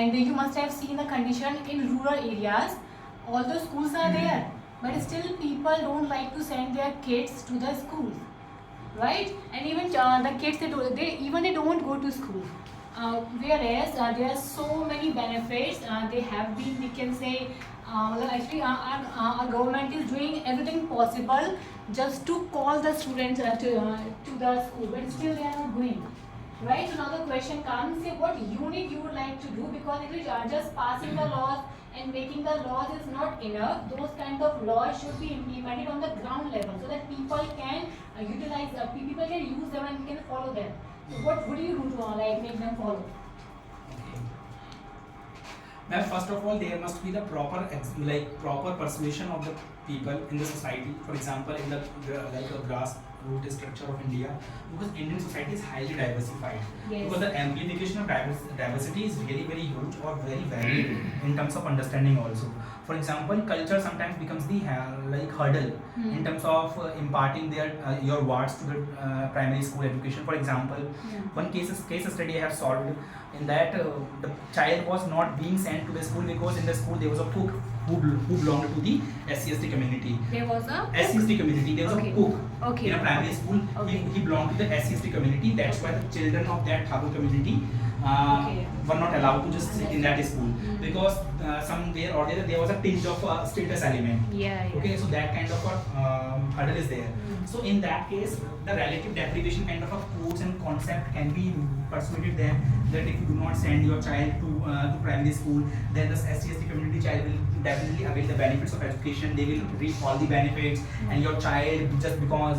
And you must have seen the condition in rural areas. Although schools are there, but still people don't like to send their kids to the schools, right? And even the kids, they don't go to school. Whereas there are so many benefits. They have been, we can say, well, actually our government is doing everything possible just to call the students to the school, but still they are not going. Right, so now the question comes, say what unit you would like to do, because it is just passing the laws and making the laws is not enough. Those kind of laws should be implemented on the ground level so that people can utilize, people can use them and can follow them. So what would you do to like make them follow? Now, first of all, there must be the proper persuasion of the people in the society. For example, in the grassroots structure of India, because Indian society is highly diversified. Yes. Because the amplification of diversity is very very huge or very varied in terms of understanding also. For example, culture sometimes becomes the hurdle in terms of imparting your words to the primary school education. For example, one case study I have solved in that the child was not being sent to the school because in the school there was a cook who belonged to the SC/ST community. There was a SC/ST community. There was a cook in a primary school. Okay. He belonged to the SC/ST community. That's why the children of that Thakur community were not allowed to just sit in that school because somewhere or the other there was a tinge of status element. Okay, so that kind of a hurdle is there. So in that case, the relative deprivation kind of a codes and concept can be persuaded them that if you do not send your child to primary school, then the SC/ST community child will definitely avail the benefits of education. They will reap all the benefits, and your child, just because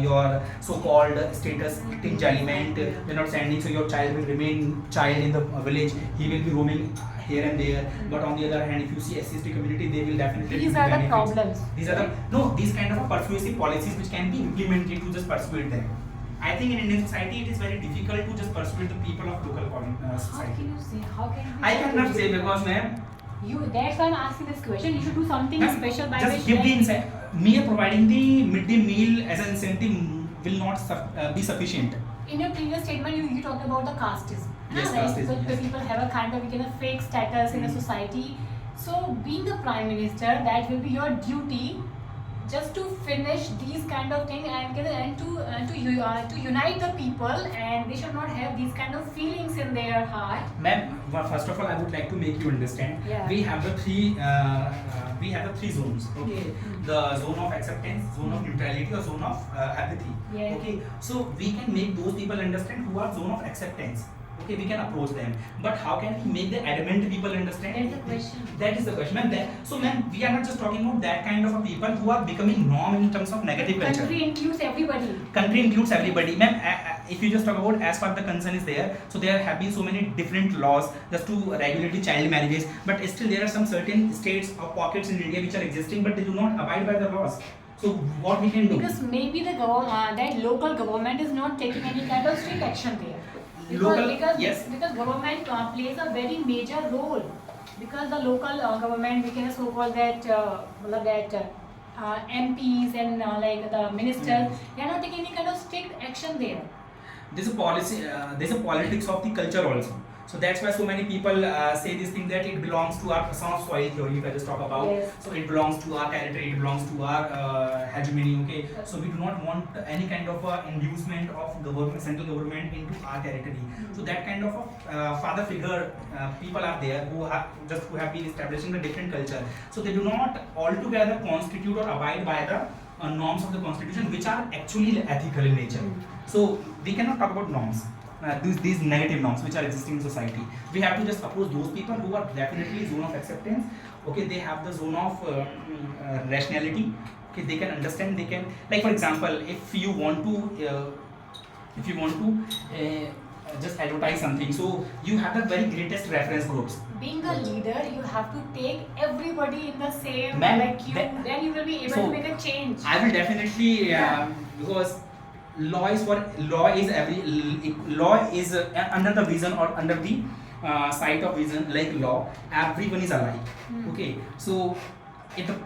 your so-called status tinge element you're not sending, so your child will remain child in the village. He will be roaming here and there. But on the other hand, if you see SC/ST community, they will definitely these are the problems. These kind of persuasive policies which can be implemented to just persuade them. I think in Indian society it is very difficult to just persuade the people of local society. How can you say? How can you? I cannot say because ma'am. That's why I'm asking this question. You should do something special by just which give the incentive. Mere providing the midday meal as an incentive will not be sufficient. In your previous statement, you talked about the casteism. Yes, Right? casteism, Because yes. people have a kind of fake status in a society. So, being the prime minister, that will be your duty, just to finish these kind of things and to unite the people, and they should not have these kind of feelings in their heart. Ma'am, first of all, I would like to make you understand. Yeah. We have the three zones. Okay, the zone of acceptance, zone of neutrality, or zone of apathy. Yeah. Okay, so we can make those people understand who are zone of acceptance. Okay, we can approach them, but how can we make the adamant people understand? That's the question. That is the question, ma'am. So, ma'am, we are not just talking about that kind of a people who are becoming norm in terms of negative culture. Country includes everybody. Country includes everybody, ma'am. If you just talk about as far the concern is there, so there have been so many different laws just to regulate the child marriages, but still there are some certain states or pockets in India which are existing, but they do not abide by the laws. So what we can do? Because maybe the that local government is not taking any kind of strict action there. Because government plays a very major role. Because the local government, we can so-called that MPs and like the ministers, they are not taking any kind of strict action there. There's a policy. There's a politics of the culture also. So that's why so many people say this thing that it belongs to our son of soil theory. If I just talk about, Yes. so it belongs to our territory, it belongs to our hegemony. Okay, so we do not want any kind of inducement of government, central government into our territory. So that kind of a father figure people are there who have been establishing a different culture. So they do not altogether constitute or abide by the norms of the constitution, which are actually ethical in nature. So we cannot talk about norms. These negative norms which are existing in society. We have to just approach those people who are definitely zone of acceptance. Okay, they have the zone of rationality. Okay, they can understand. They can, like for example, if you want to just advertise something, so you have the very greatest reference groups. Being a leader, you have to take everybody in the same like you. Then you will be able to make a change. I will definitely because law is under the vision or under the sight of vision, like law, everyone is alike. Okay, so if the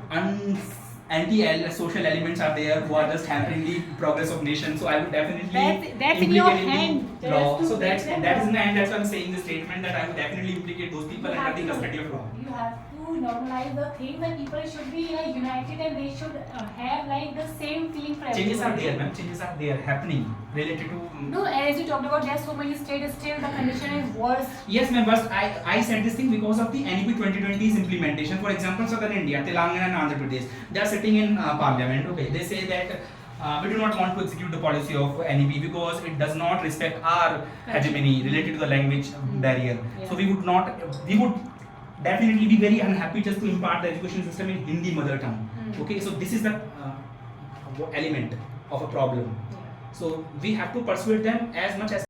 anti-social elements are there who are just hampering the progress of nation. So I would definitely That's in your implicate in hand. the law. So that is Just in the hand. That's why I'm saying the statement that I would definitely implicate those people You under have the to- custody of law. You have to normalize the thing that people should be united and they should have like the same feeling for Changes are everybody. there, ma'am. Changes are there happening related to. No, as you talked about, there are so many states still the condition is worse. Yes, ma'am. But I said this thing because of the NEP 2020's implementation. For example, Southern India, Telangana and Andhra Pradesh, they are sitting in parliament. Okay, they say that. We do not want to execute the policy of NEP because it does not respect our hegemony related to the language barrier. Yeah. So we would definitely be very unhappy just to impart the education system in Hindi mother tongue. Okay, so this is the element of a problem. Yeah. So we have to persuade them as much as